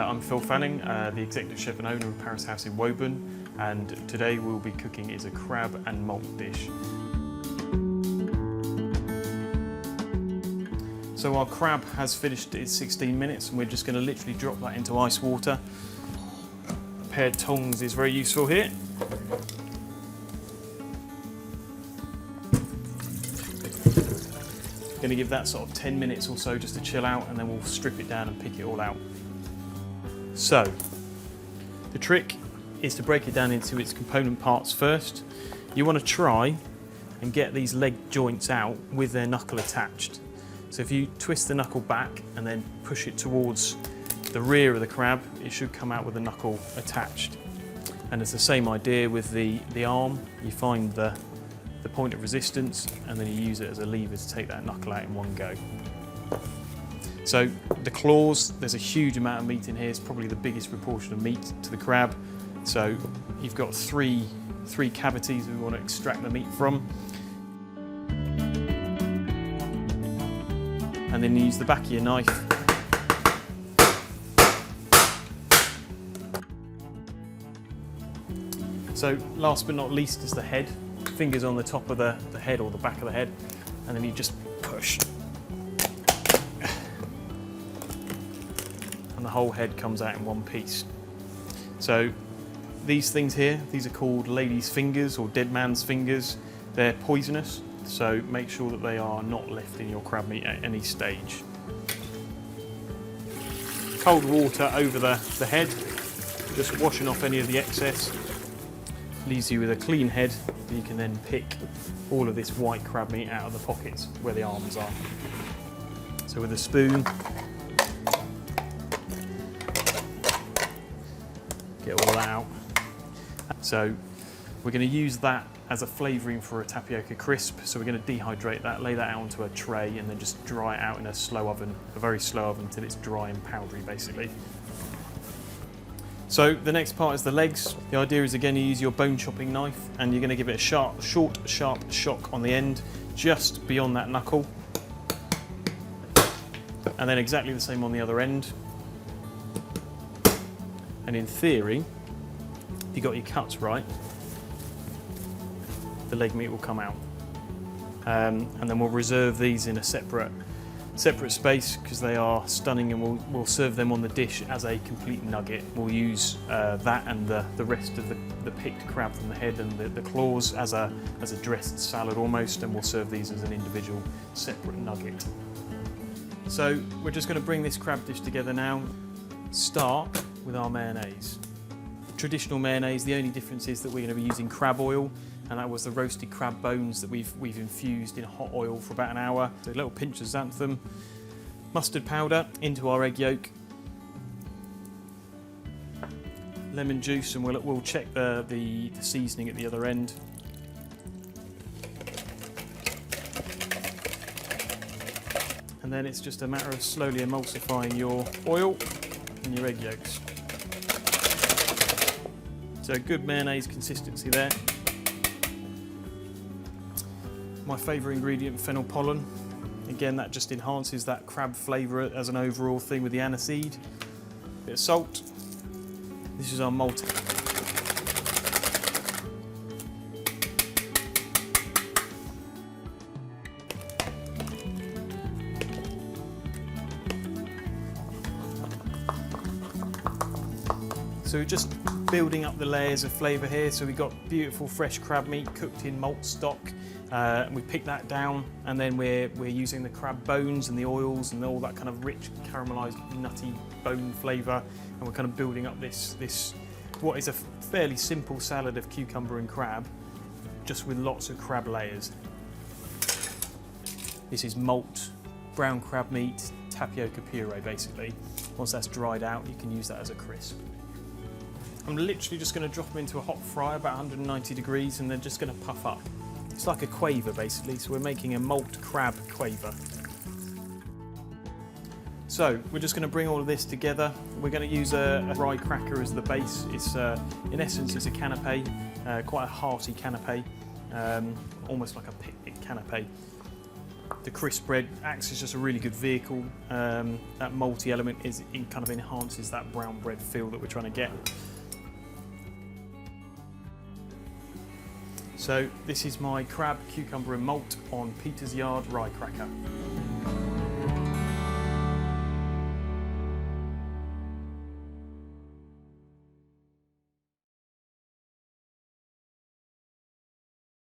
I'm Phil Fanning, the executive chef and owner of Paris House in Woburn, and today we'll be cooking is a crab and malt dish. So our crab has finished its 16 minutes and we're just going to literally drop that into ice water. A pair of tongs is very useful here. Going to give that sort of 10 minutes or so just to chill out, and then we'll strip it down and pick it all out. So, the trick is to break it down into its component parts first. You want to try and get these leg joints out with their knuckle attached. So if you twist the knuckle back and then push it towards the rear of the crab, it should come out with the knuckle attached. And it's the same idea with the arm. You find the point of resistance and then you use it as a lever to take that knuckle out in one go. So the claws, there's a huge amount of meat in here. It's probably the biggest proportion of meat to the crab. So you've got three cavities we want to extract the meat from. And then you use the back of your knife So last but not least is the head. Fingers on the top of the head or the back of the head, and then you just push. And the whole head comes out in one piece. So these things here, these are called ladies' fingers or dead man's fingers. They're poisonous, so make sure that they are not left in your crab meat at any stage. Cold water over the head, just washing off any of the excess. Leaves you with a clean head that you can then pick all of this white crab meat out of the pockets where the arms are. So with a spoon, get all that out. So we're going to use that as a flavouring for a tapioca crisp. So we're going to dehydrate that, lay that out onto a tray, and then just dry it out in a slow oven, a very slow oven, until it's dry and powdery basically. So the next part is the legs. The idea is again you use your bone chopping knife and you're going to give it a short, sharp shock on the end, just beyond that knuckle. And then exactly the same on the other end. And in theory, if you got your cuts right, the leg meat will come out. And then we'll reserve these in a separate space because they are stunning, and we'll serve them on the dish as a complete nugget. We'll use that and the rest of the picked crab from the head and the claws as a dressed salad almost, and we'll serve these as an individual separate nugget. So we're just going to bring this crab dish together now. Start with our mayonnaise. Traditional mayonnaise, the only difference is that we're going to be using crab oil, and that was the roasted crab bones that we've infused in hot oil for about an hour. So a little pinch of xanthan, mustard powder into our egg yolk, lemon juice, and we'll check the seasoning at the other end. And then it's just a matter of slowly emulsifying your oil and your egg yolks. So good mayonnaise consistency there. My favourite ingredient, fennel pollen. Again, that just enhances that crab flavour as an overall thing with the aniseed. Bit of salt. This is our malt. So we're just building up the layers of flavour here. So we've got beautiful fresh crab meat cooked in malt stock. We pick that down, and then we're using the crab bones and the oils and all that kind of rich caramelised nutty bone flavour, and we're kind of building up this what is a fairly simple salad of cucumber and crab, just with lots of crab layers. This is malt, brown crab meat, tapioca puree basically. Once that's dried out, you can use that as a crisp. I'm literally just going to drop them into a hot fryer, about 190 degrees, and they're just going to puff up. It's like a quaver basically, so we're making a malt crab quaver. So we're just going to bring all of this together. We're going to use a rye cracker as the base. It's in essence it's a canapé, quite a hearty canapé, almost like a picnic canapé. The Crispbread acts as just a really good vehicle. That malty element kind of enhances that brown bread feel that we're trying to get. So this is my crab, cucumber and malt on Peter's Yard rye cracker.